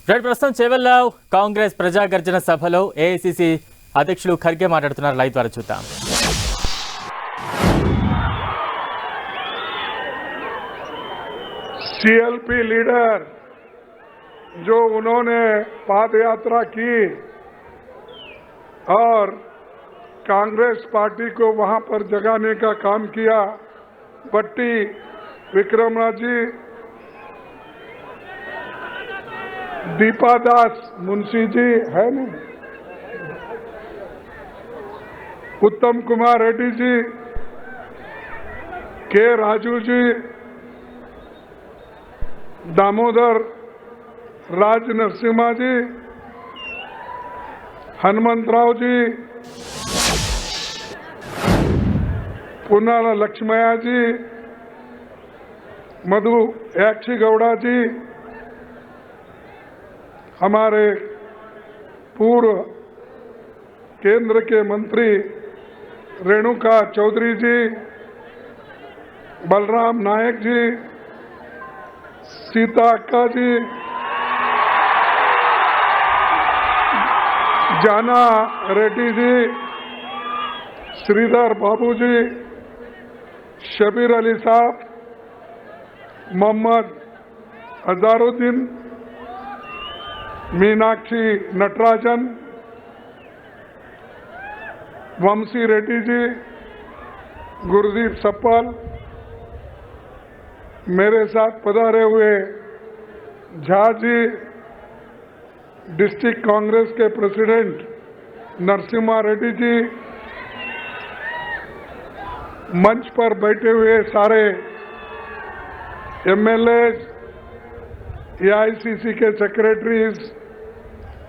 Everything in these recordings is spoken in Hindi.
ప్రస్తుతం చేవెళ్ల కాంగ్రెస్ ప్రజాగర్జన సభలో ఏఐసీసీ అధ్యక్షులు ఖర్గే మాట్లాడుతున్నారు. లైవ్ ద్వారా చూద్దాం. सीएलपी लीडर जो उन्होंने पाद यात्रा की और कांग्रेस पार्टी को वहां पर जगाने का काम किया, भट्टी विक्रमराज जी, दीपा दास मुंशी जी है ना, उत्तम कुमार रेड्डी जी, के राजू जी, दामोदर राज नरसिम्हा जी, हनुमंतराव जी, पुनाला लक्ष्मया जी, मधु याक्षी गौड़ा जी, हमारे पूर्व केंद्र के मंत्री रेणुका चौधरी जी, बलराम नायक जी, सीता अक्का जी, जाना रेड्डी जी, श्रीधर बाबू जी, शबीर अली साहब, मोहम्मद अजहरुद्दीन, मीनाक्षी नटराजन, वंशी रेड्डी जी, गुरदीप सप्पल, मेरे साथ पधारे हुए झा जी, डिस्ट्रिक्ट कांग्रेस के प्रेसिडेंट नरसिम्हा रेड्डी जी, मंच पर बैठे हुए सारे एमएलए, एआईसीसी के secretaries,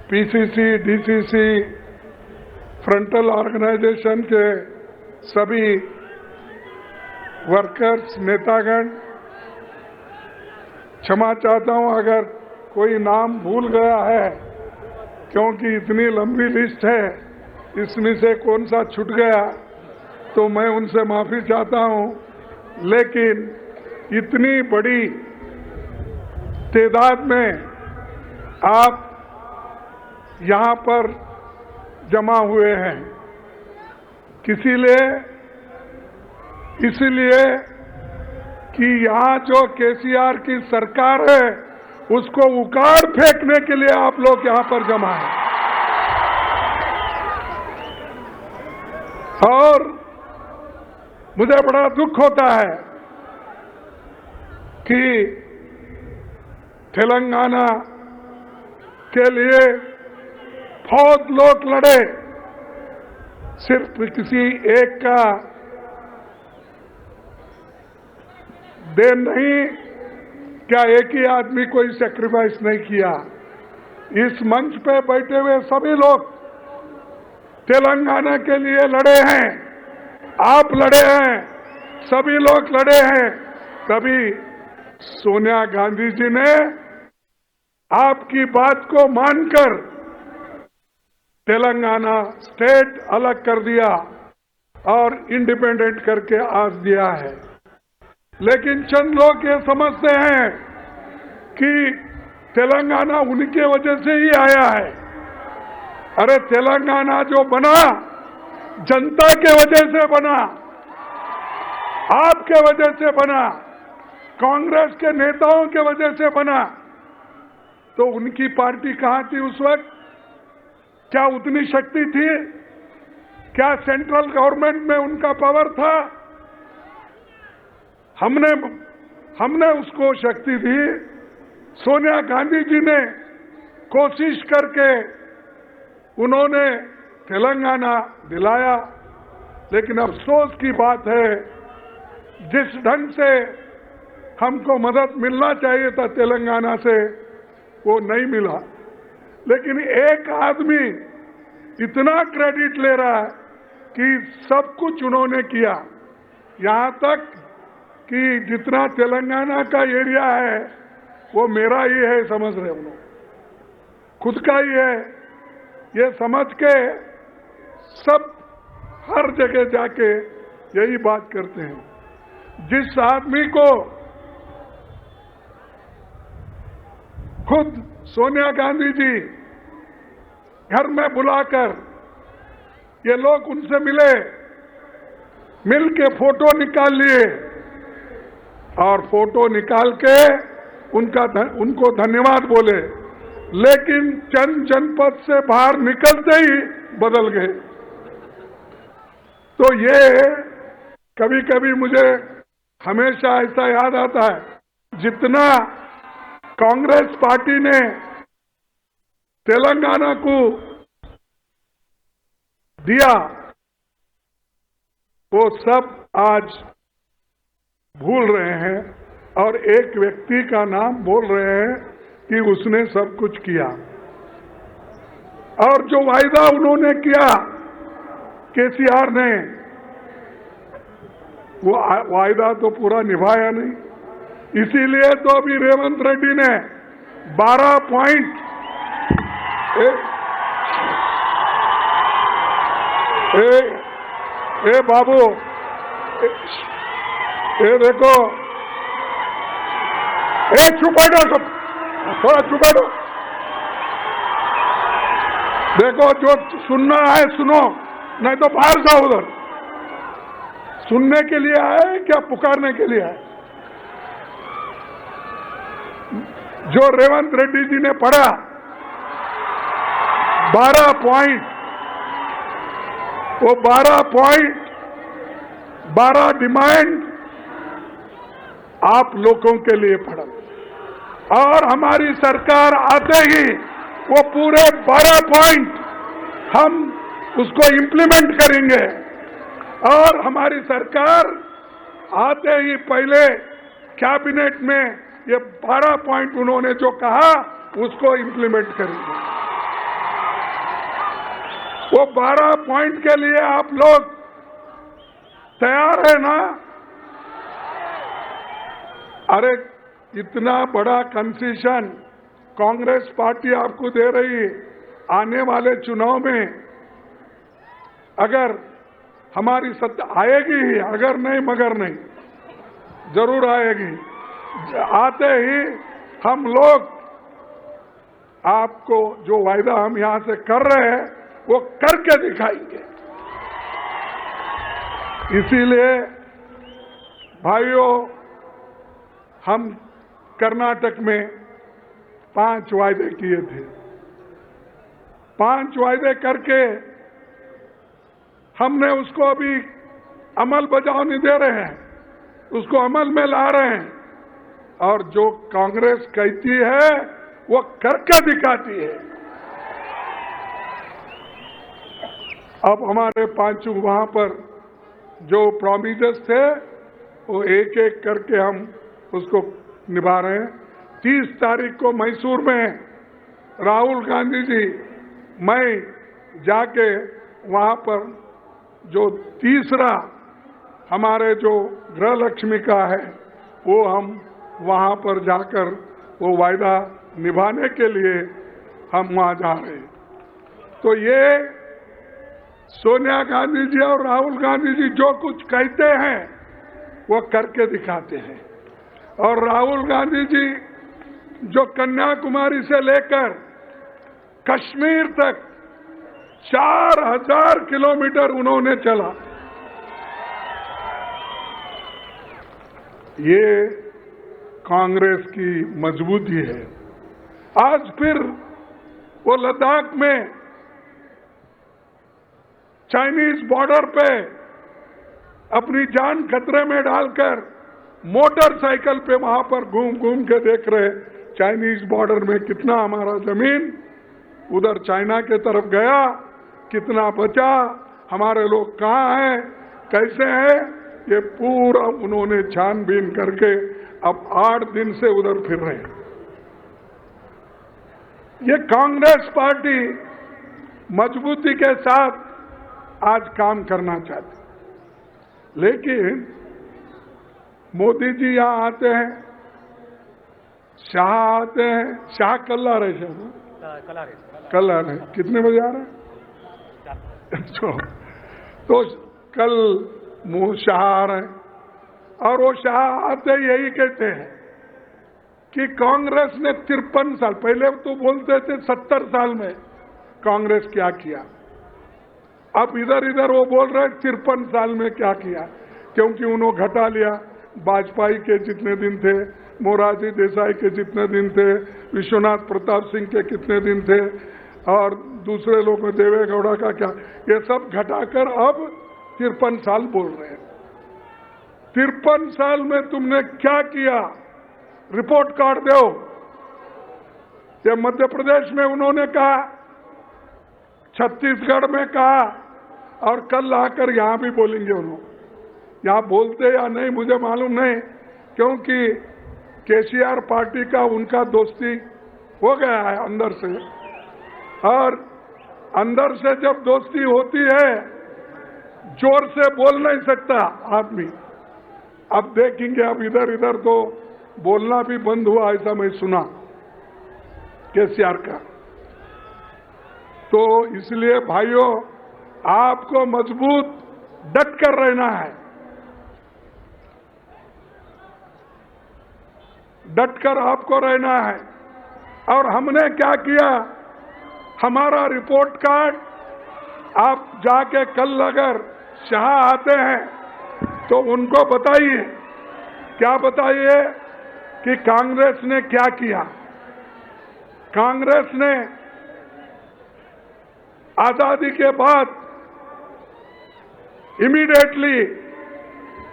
PCC, DCC, frontal organisation के सभी वर्कर्स, नेतागण, क्षमा चाहता हूं अगर कोई नाम भूल गया है, क्योंकि इतनी लंबी लिस्ट है, इसमें से कौन सा छूट गया तो मैं उनसे माफी चाहता हूं। लेकिन इतनी बड़ी तादाद में आप यहां पर जमा हुए हैं, इसलिए कि यहां जो केसीआर की सरकार है उसको उखाड़ फेंकने के लिए आप लोग यहां पर जमा हैं। और मुझे बड़ा दुख होता है कि तेलंगाना के लिए बहुत लोग लड़े, सिर्फ किसी एक का देन नहीं, क्या एक ही आदमी कोई सैक्रिफाइस नहीं किया। इस मंच पे बैठे हुए सभी लोग तेलंगाना के लिए लड़े हैं, आप लड़े हैं, सभी लोग लड़े हैं। तभी सोनिया गांधी जी ने आपकी बात को मानकर तेलंगाना स्टेट अलग कर दिया और इंडिपेंडेंट करके आज दिया है। लेकिन चंद लोग ये समझते हैं कि तेलंगाना उनके वजह से ही आया है। अरे तेलंगाना जो बना जनता के वजह से बना, आपके वजह से बना, कांग्रेस के नेताओं के वजह से बना। तो उनकी पार्टी कहां थी उस वक्त? क्या उतनी शक्ति थी? क्या सेंट्रल गवर्नमेंट में उनका पावर था? हमने उसको शक्ति दी। सोनिया गांधी जी ने कोशिश करके उन्होंने तेलंगाना दिलाया, लेकिन अफसोस की बात है जिस ढंग से हमको मदद मिलना चाहिए था तेलंगाना से वो नहीं मिला। लेकिन एक आदमी इतना क्रेडिट ले रहा है कि सब कुछ उन्होंने किया, यहां तक कि जितना तेलंगाना का एरिया है वो मेरा ही है समझ रहे हम लोग, खुद का ही है ये समझ के सब हर जगह जाके यही बात करते हैं। जिस आदमी को खुद सोनिया गांधी जी घर में बुलाकर ये लोग उनसे मिले, मिल के फोटो निकाल लिए और फोटो निकाल के उनको धन्यवाद बोले, लेकिन चंद जनपद से बाहर निकलते ही बदल गए। तो ये कभी कभी मुझे हमेशा ऐसा याद आता है, जितना कांग्रेस पार्टी ने तेलंगाना को दिया वो सब आज भूल रहे हैं और एक व्यक्ति का नाम बोल रहे हैं कि उसने सब कुछ किया। और जो वायदा उन्होंने किया केसीआर ने, वो वायदा तो पूरा निभाया नहीं। इसीलिए तो अभी रेवंत रेड्डी ने 12 पॉइंट बाबू देखो, छुपा दो सब, थोड़ा छुपा दो। देखो जो सुनना है सुनो, नहीं तो बाहर जाओ उधर। सुनने के लिए आए क्या पुकारने के लिए आए? जो रेवंत रेड्डी जी ने पढ़ा 12 पॉइंट, वो 12 पॉइंट 12 डिमांड आप लोगों के लिए पड़ा और हमारी सरकार आते ही वो पूरे 12 पॉइंट हम उसको इम्प्लीमेंट करेंगे। और हमारी सरकार आते ही पहले कैबिनेट में ये 12 पॉइंट उन्होंने जो कहा उसको इम्प्लीमेंट करेंगे। वो 12 पॉइंट के लिए आप लोग तैयार है ना? अरे इतना बड़ा कंसेशन कांग्रेस पार्टी आपको दे रही है। आने वाले चुनाव में अगर हमारी सत्ता आएगी ही, अगर नहीं मगर नहीं, जरूर आएगी। आते ही हम लोग आपको जो वायदा हम यहां से कर रहे हैं वो करके दिखाएंगे। इसीलिए भाइयों, हम कर्नाटक में 5 वायदे किए थे। 5 वायदे करके हमने उसको अभी अमल बजावनी दे रहे हैं, उसको अमल में ला रहे हैं। और जो कांग्रेस कहती है वो करके दिखाती है। अब हमारे 5 वहां पर जो प्रॉमिसेस थे वो एक एक करके हम उसको निभा रहे हैं। 30 तारीख को मैसूर में राहुल गांधी जी, मैं जाके वहां पर जो तीसरा हमारे जो गृह लक्ष्मी का है वो हम वहां पर जाकर वो वायदा निभाने के लिए हम वहां जा रहे हैं। तो ये सोनिया गांधी जी और राहुल गांधी जी जो कुछ कहते हैं वो करके दिखाते हैं। और राहुल गांधी जी जो कन्याकुमारी से लेकर कश्मीर तक 4000 किलोमीटर उन्होंने चला। ये कांग्रेस की मजबूती है। आज फिर वो लद्दाख में चाइनीज बॉर्डर पे अपनी जान खतरे में डालकर मोटरसाइकिल पे वहां पर घूम घूम के देख रहे चाइनीज बॉर्डर में कितना हमारा जमीन उधर चाइना के तरफ गया, कितना बचा, हमारे लोग कहाँ हैं, कैसे हैं, ये पूरा उन्होंने छानबीन करके अब 8 दिन से उधर फिर रहे हैं। ये कांग्रेस पार्टी मजबूती के साथ आज काम करना चाहती, लेकिन मोदी जी यहाँ आते हैं, शाह आते हैं, शाह कल आ रहे कल आ रहे कितने बजे आ रहे हैं? तो कल शाह आ रहे हैं और वो शाह आते यही कहते हैं कि कांग्रेस ने 53 साल, पहले तो बोलते थे 70 साल में कांग्रेस क्या किया, अब इधर इधर वो बोल रहे 53 साल में क्या किया, क्योंकि उन्होंने घटा लिया। वाजपेयी के जितने दिन थे, मोरारजी देसाई के जितने दिन थे, विश्वनाथ प्रताप सिंह के कितने दिन थे, और दूसरे लोग में देवेगौड़ा का क्या, ये सब घटाकर अब 53 साल बोल रहे हैं। 53 साल में तुमने क्या किया, रिपोर्ट कार्ड दो। ये मध्य प्रदेश में उन्होंने कहा, छत्तीसगढ़ में कहा, और कल आकर यहां भी बोलेंगे उन्होंने। यहां बोलते या नहीं मुझे मालूम नहीं, क्योंकि केसीआर पार्टी का उनका दोस्ती हो गया है अंदर से, और अंदर से जब दोस्ती होती है जोर से बोल नहीं सकता आदमी। अब देखेंगे, अब इधर इधर तो बोलना भी बंद हुआ, ऐसा मैं सुना केसीआर का। तो इसलिए भाइयों, आपको मजबूत डट कर रहना है, डट कर आपको रहना है। और हमने क्या किया, हमारा रिपोर्ट कार्ड आप जाके कल अगर शाह आते हैं तो उनको बताइए, क्या बताइए कि कांग्रेस ने क्या किया। कांग्रेस ने आजादी के बाद इमीडिएटली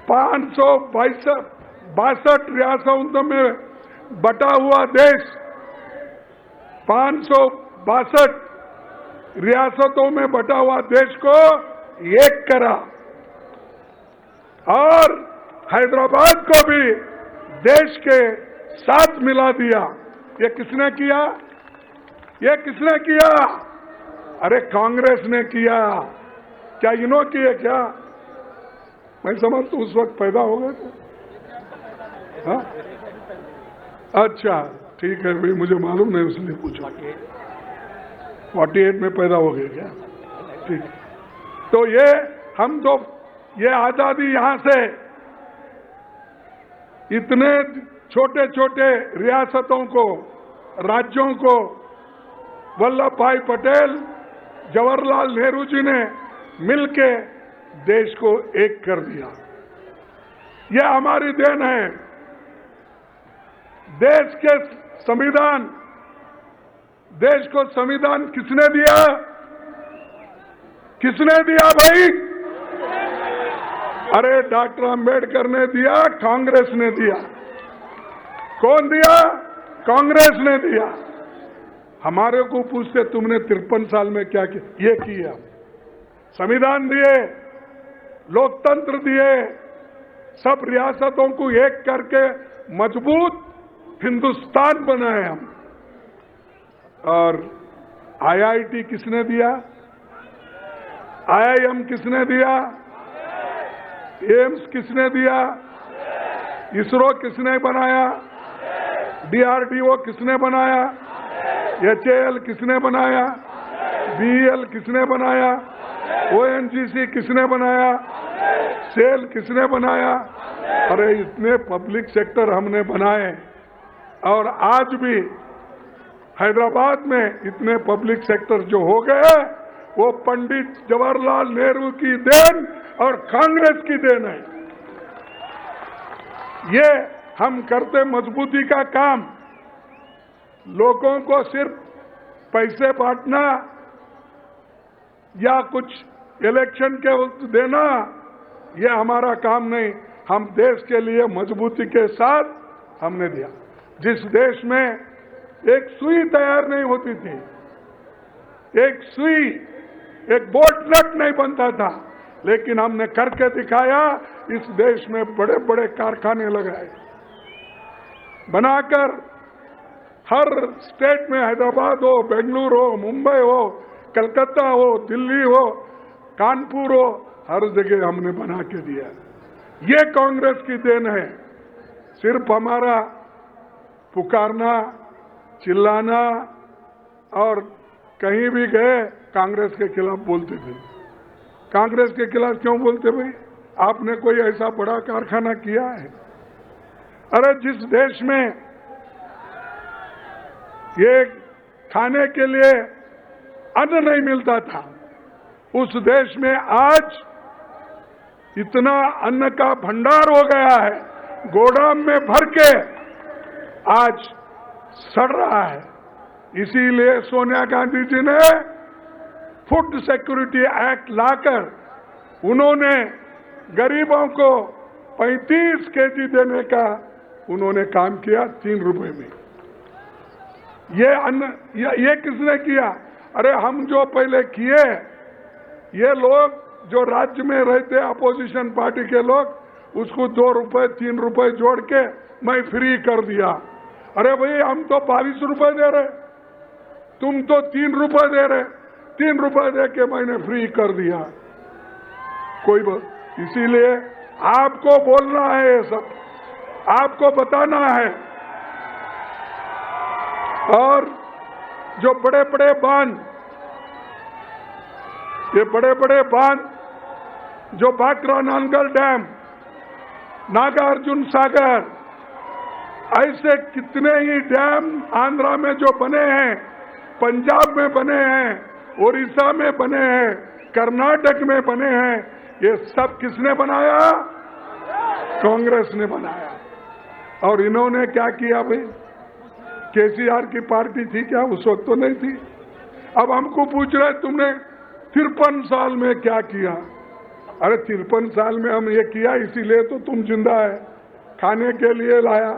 562 रियासतों में बटा हुआ देश, 562 रियासतों में बटा हुआ देश को एक करा, और हैदराबाद को भी देश के साथ मिला दिया। ये किसने किया, ये किसने किया? अरे कांग्रेस ने किया। क्या इन्होंने किए क्या? मैं समझता उस वक्त पैदा हो गए थे। हाँ? अच्छा ठीक है भाई, मुझे मालूम नहीं उसने पूछा। 48 में पैदा हो गए क्या? ठीक। तो ये हम तो ये आजादी यहां से इतने छोटे छोटे रियासतों को, राज्यों को वल्लभ भाई पटेल, जवाहरलाल नेहरू जी ने मिलके देश को एक कर दिया। ये हमारी देन है। देश के संविधान, देश को संविधान किसने दिया? किसने दिया भाई? अरे डॉक्टर अंबेडकर ने दिया, कांग्रेस ने दिया। कौन दिया? कांग्रेस ने दिया। हमारे को पूछते तुमने 53 साल में क्या किया? ये किया, संविधान दिए, लोकतंत्र दिए, सब रियासतों को एक करके मजबूत हिंदुस्तान बनाए हम। और आईआईटी किसने दिया? आईआईएम किसने दिया? एम्स किसने दिया? इसरो किसने बनाया? डीआरडीओ किसने बनाया? एचएएल किसने बनाया? बीईएल किसने बनाया? ओएनजीसी किसने बनाया? सेल किसने बनाया? अरे इतने पब्लिक सेक्टर हमने बनाए, और आज भी हैदराबाद में इतने पब्लिक सेक्टर जो हो गए वो पंडित जवाहरलाल नेहरू की देन और कांग्रेस की देन है। ये हम करते मजबूती का काम। लोगों को सिर्फ पैसे बांटना या कुछ इलेक्शन के वक्त देना, ये हमारा काम नहीं। हम देश के लिए मजबूती के साथ हमने दिया। जिस देश में एक सुई तैयार नहीं होती थी, एक सुई, एक बोल्ट नट नहीं बनता था, लेकिन हमने करके दिखाया। इस देश में बड़े बड़े कारखाने लगाए, बनाकर हर स्टेट में, हैदराबाद हो, बेंगलुरु हो, मुंबई हो, कलकत्ता हो, दिल्ली हो, कानपुर हो, हर जगह हमने बना के दिया। ये कांग्रेस की देन है। सिर्फ हमारा पुकारना, चिल्लाना और कहीं भी गए कांग्रेस के खिलाफ बोलते थे। कांग्रेस के खिलाफ क्यों बोलते भाई? आपने कोई ऐसा बड़ा कारखाना किया है? अरे जिस देश में ये खाने के लिए अन्न नहीं मिलता था। उस देश में आज इतना अन्न का भंडार हो गया है, गोदाम में भर के आज सड़ रहा है। इसीलिए सोनिया गांधी जी ने फूड सिक्योरिटी एक्ट लाकर उन्होंने गरीबों को 35 केजी देने का उन्होंने काम किया 3 रुपए में। ये अन्न ये किसने किया? अरे हम जो पहले किए, ये लोग जो राज्य में रहते अपोजिशन पार्टी के लोग, उसको 2 रुपए 3 रुपए जोड़ के मैं फ्री कर दिया। अरे भाई हम तो 22 रुपए दे रहे, तुम तो 3 रुपए दे रहे, 3 रुपए दे के मैंने फ्री कर दिया। कोई इसीलिए आपको बोलना है, ये सब आपको बताना है। और जो बड़े बड़े बांध, ये बड़े बड़े बांध जो बाकरा नानगल डैम, नागार्जुन सागर, ऐसे कितने ही डैम आंध्रा में जो बने हैं, पंजाब में बने हैं, उड़ीसा में बने हैं, कर्नाटक में बने हैं, ये सब किसने बनाया? कांग्रेस ने बनाया। और इन्होंने क्या किया भाई? केसीआर की पार्टी थी क्या? उस वक्त तो नहीं थी। अब हमको पूछ रहे तुमने 53 साल में क्या किया? अरे 53 साल में हम ये किया इसीलिए तो तुम जिंदा है। खाने के लिए लाया,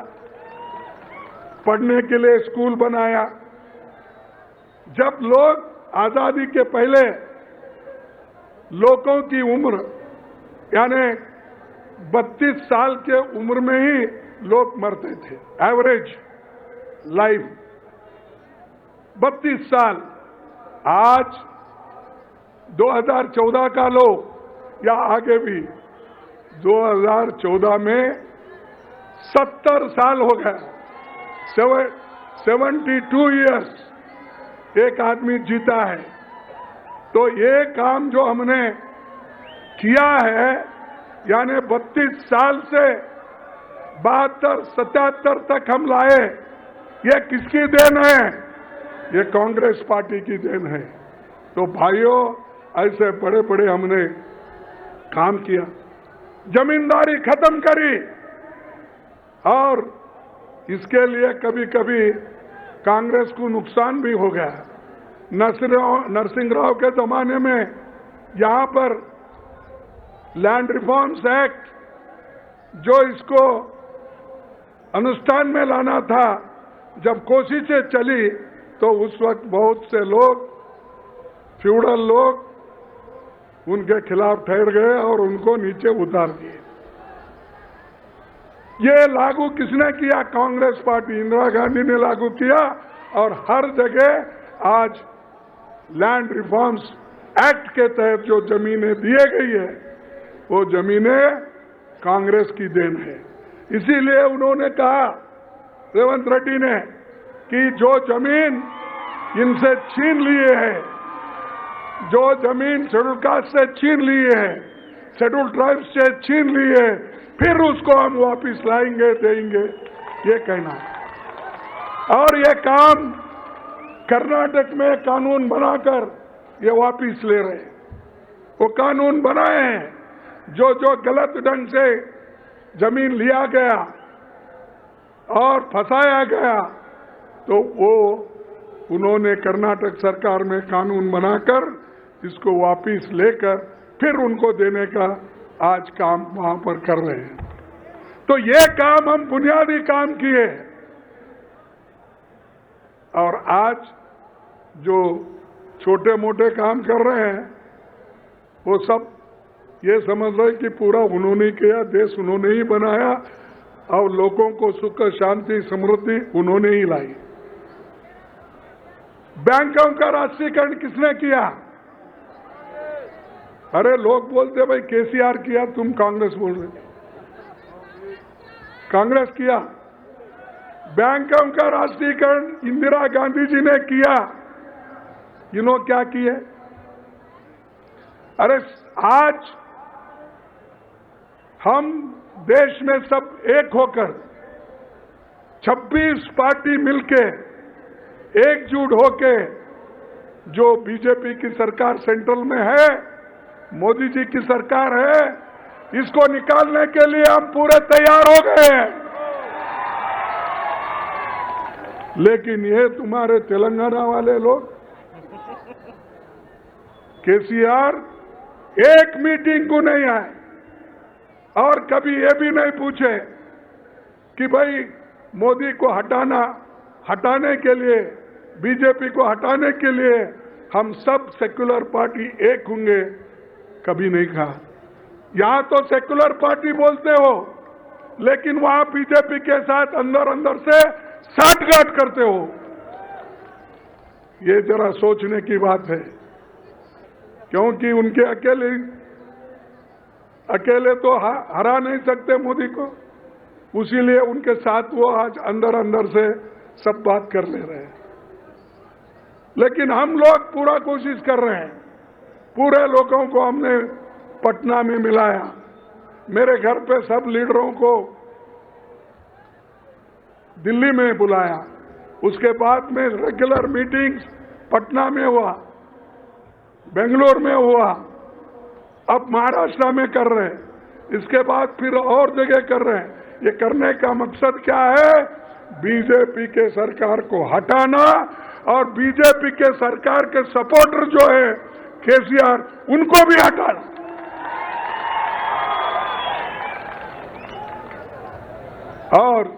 पढ़ने के लिए स्कूल बनाया। जब लोग आजादी के पहले लोगों की उम्र यानी 32 साल के उम्र में ही लोग मरते थे, एवरेज लाइफ 32 साल। आज 2014 का लो या आगे भी 2014 में 70 साल हो गया, 72 इयर्स एक आदमी जीता है। तो ये काम जो हमने किया है, यानी 32 साल से 72, 77 तक हम लाए, ये किसकी देन है? ये कांग्रेस पार्टी की देन है। तो भाइयों, ऐसे बड़े बड़े हमने काम किया, जमींदारी खत्म करी। और इसके लिए कभी कभी कांग्रेस को नुकसान भी हो गया। नरसिंह राव के जमाने में यहां पर लैंड रिफॉर्म्स एक्ट जो इसको अनुष्ठान में लाना था, जब कोशिशें चली तो उस वक्त बहुत से लोग, फ्यूडल लोग, उनके खिलाफ ठहर गए और उनको नीचे उतार दिए। ये लागू किसने किया? कांग्रेस पार्टी, इंदिरा गांधी ने लागू किया। और हर जगह आज लैंड रिफॉर्म्स एक्ट के तहत जो जमीनें दिए गई है, वो जमीनें कांग्रेस की देन है। इसीलिए उन्होंने कहा, रेवंत रेड्डी ने, कि जो जमीन इनसे छीन लिए है, जो जमीन शेड्यूल कास्ट से छीन लिए है, शेड्यूल ट्राइब्स से छीन लिए है, फिर उसको हम वापिस लाएंगे, देंगे, ये कहना। और ये काम कर्नाटक में कानून बनाकर ये वापिस ले रहे। वो कानून बनाए हैं, जो जो गलत ढंग से जमीन लिया गया और फंसाया गया, तो वो उन्होंने कर्नाटक सरकार में कानून बनाकर इसको वापिस लेकर फिर उनको देने का आज काम वहां पर कर रहे हैं। तो ये काम हम बुनियादी काम किए। और आज जो छोटे मोटे काम कर रहे हैं, वो सब ये समझ लो कि पूरा उन्होंने ही किया, देश उन्होंने ही बनाया और लोगों को सुख शांति समृद्धि उन्होंने ही लाई। बैंकों का राष्ट्रीयकरण किसने किया? अरे लोग बोलते भाई केसीआर किया, तुम कांग्रेस बोल रहे। कांग्रेस किया। बैंकों का राष्ट्रीयकरण इंदिरा गांधी जी ने किया। इन्होंने क्या किए? अरे आज हम देश में सब एक होकर 26 पार्टी मिलके एकजुट होके जो बीजेपी की सरकार सेंट्रल में है, मोदी जी की सरकार है, इसको निकालने के लिए हम पूरे तैयार हो गए हैं। लेकिन ये तुम्हारे तेलंगाना वाले लोग, केसीआर एक मीटिंग को नहीं आए और कभी ये भी नहीं पूछे कि भाई मोदी को हटाने के लिए, बीजेपी को हटाने के लिए हम सब सेक्युलर पार्टी एक होंगे, कभी नहीं कहा। यहां तो सेक्युलर पार्टी बोलते हो, लेकिन वहां बीजेपी के साथ अंदर अंदर से साठगांठ करते हो। ये जरा सोचने की बात है, क्योंकि उनके अकेले तो हरा नहीं सकते मोदी को, उसीलिए उनके साथ वो आज अंदर अंदर से सब बात कर ले रहे हैं। लेकिन हम लोग पूरा कोशिश कर रहे हैं। पूरे लोगों को हमने पटना में मिलाया, मेरे घर पे सब लीडरों को दिल्ली में बुलाया, उसके बाद में रेगुलर मीटिंग्स पटना में हुआ, बेंगलोर में हुआ, अब महाराष्ट्र में कर रहे हैं, इसके बाद फिर और जगह कर रहे हैं। ये करने का मकसद क्या है? बीजेपी के सरकार को हटाना और बीजेपी के सरकार के सपोर्टर जो है केसीआर, उनको भी हटाना। और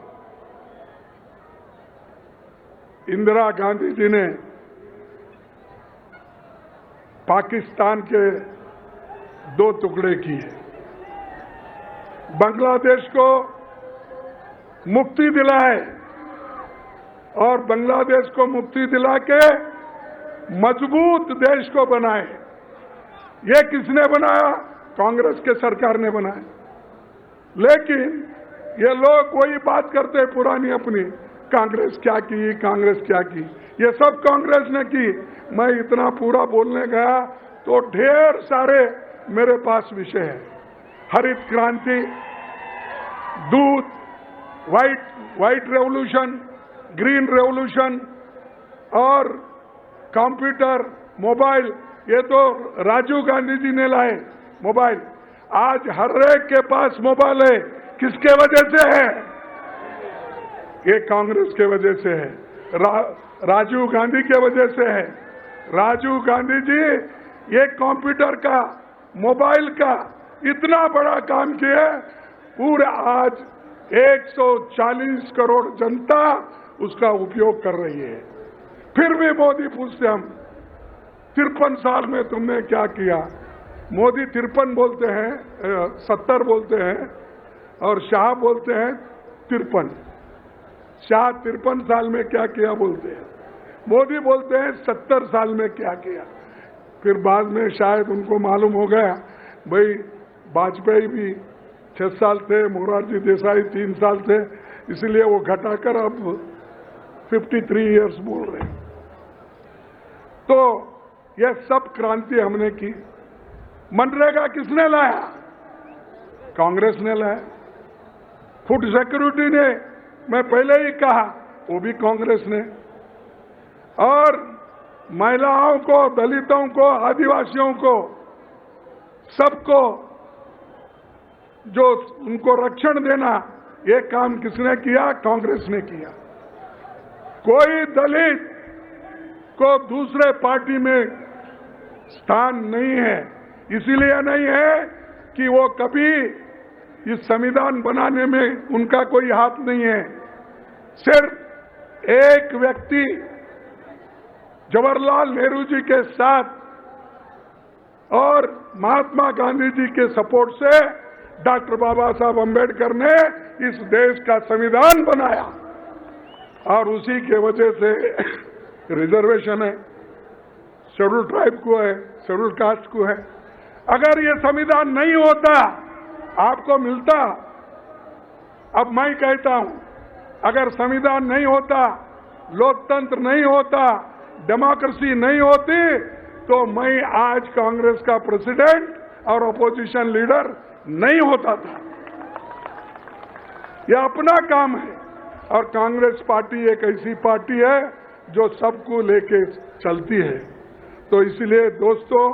इंदिरा गांधी जी ने पाकिस्तान के 2 टुकड़े किए, बांग्लादेश को मुक्ति दिलाए और बांग्लादेश को मुक्ति दिला के मजबूत देश को बनाए। ये किसने बनाया? कांग्रेस के सरकार ने बनाया। लेकिन ये लोग वही बात करते पुरानी अपनी, कांग्रेस क्या की, कांग्रेस क्या की। ये सब कांग्रेस ने की। मैं इतना पूरा बोलने गया तो ढेर सारे मेरे पास विषय है। हरित क्रांति, दूध, व्हाइट रेवोल्यूशन, ग्रीन रेवोल्यूशन और कंप्यूटर, मोबाइल, ये तो राजीव गांधी जी ने लाए मोबाइल। आज हर एक के पास मोबाइल है, किसके वजह से है? ये कांग्रेस के वजह से है, राजीव गांधी के वजह से है। राजीव गांधी जी ये कंप्यूटर का, मोबाइल का इतना बड़ा काम किया, पूरे आज 140 करोड़ जनता उसका उपयोग कर रही है। फिर भी मोदी पूछते हम 53 साल में तुमने क्या किया? मोदी 53 बोलते हैं, 70 बोलते हैं और शाह बोलते हैं 53। शाह 53 साल में क्या किया बोलते हैं, मोदी बोलते हैं 70 साल में क्या किया। फिर बाद में शायद उनको मालूम हो गया भाई वाजपेयी भी 6 साल थे, मोरारजी देसाई 3 साल थे, इसलिए वो घटाकर अब 53 इयर्स बोल रहे हैं। तो यह सब क्रांति हमने की। मनरेगा किसने लाया? कांग्रेस ने लाया। फूड सिक्योरिटी ने, मैं पहले ही कहा, वो भी कांग्रेस ने। और महिलाओं को, दलितों को, आदिवासियों को, सबको जो उनको रक्षण देना, ये काम किसने किया? कांग्रेस ने किया। कोई दलित को दूसरे पार्टी में स्थान नहीं है, इसीलिए नहीं है कि वो कभी इस संविधान बनाने में उनका कोई हाथ नहीं है। सिर्फ एक व्यक्ति जवाहरलाल नेहरू जी के साथ और महात्मा गांधी जी के सपोर्ट से डॉक्टर बाबा साहब अम्बेडकर ने इस देश का संविधान बनाया और उसी के वजह से रिजर्वेशन है, शेड्यूल ट्राइब को है, शेड्यूल कास्ट को है। अगर ये संविधान नहीं होता, आपको मिलता। अब मैं कहता हूं, अगर संविधान नहीं होता, लोकतंत्र नहीं होता, डेमोक्रेसी नहीं होती, तो मैं आज कांग्रेस का प्रेसिडेंट और अपोजिशन लीडर नहीं होता था। यह अपना काम है। और कांग्रेस पार्टी एक ऐसी पार्टी है जो सबको लेके चलती है। तो इसलिए दोस्तों,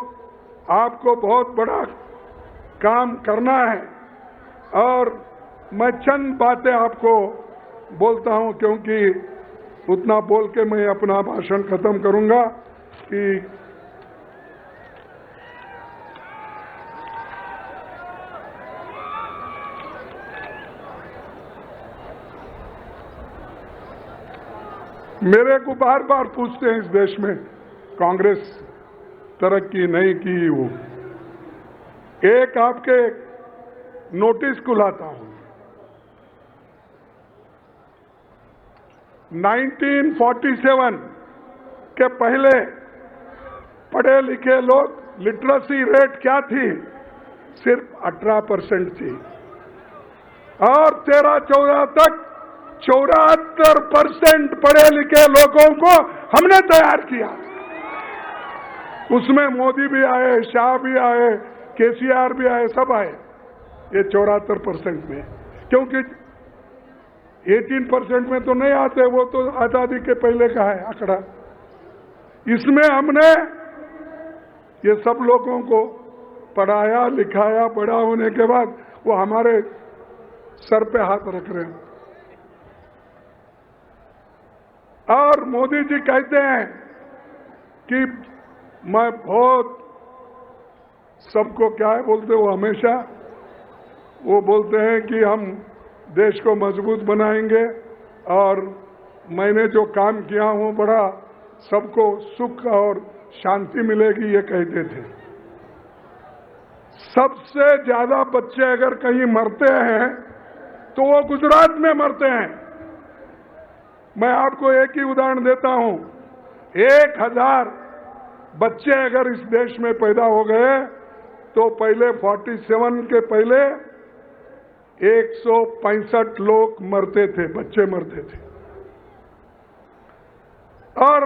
आपको बहुत बड़ा काम करना है और मैं चंद बातें आपको बोलता हूं, क्योंकि उतना बोल के मैं अपना भाषण खत्म करूंगा कि मेरे को बार बार पूछते हैं इस देश में कांग्रेस तरक्की नहीं की। वो एक आपके नोटिस को लाता हूं, 1947 के पहले पढ़े लिखे लोग लिटरेसी रेट क्या थी? सिर्फ 18% थी और 13-14 तक 74% पढ़े लिखे लोगों को हमने तैयार किया। उसमें मोदी भी आए, शाह भी आए, केसीआर भी आए, सब आए ये 74% में, क्योंकि 18% में तो नहीं आते, वो तो आजादी के पहले का है आंकड़ा। इसमें हमने ये सब लोगों को पढ़ाया लिखाया, बड़ा होने के बाद वो हमारे सर पे हाथ रख रहे हैं। और मोदी जी कहते हैं कि मैं बहुत सबको क्या है बोलते, वो हमेशा वो बोलते हैं कि हम देश को मजबूत बनाएंगे और मैंने जो काम किया हूं बड़ा सबको सुख और शांति मिलेगी, ये कहते थे। सबसे ज्यादा बच्चे अगर कहीं मरते हैं तो वो गुजरात में मरते हैं। मैं आपको एक ही उदाहरण देता हूं, 1000 बच्चे अगर इस देश में पैदा हो गए तो पहले 47 के पहले 165 लोग मरते थे, बच्चे मरते थे। और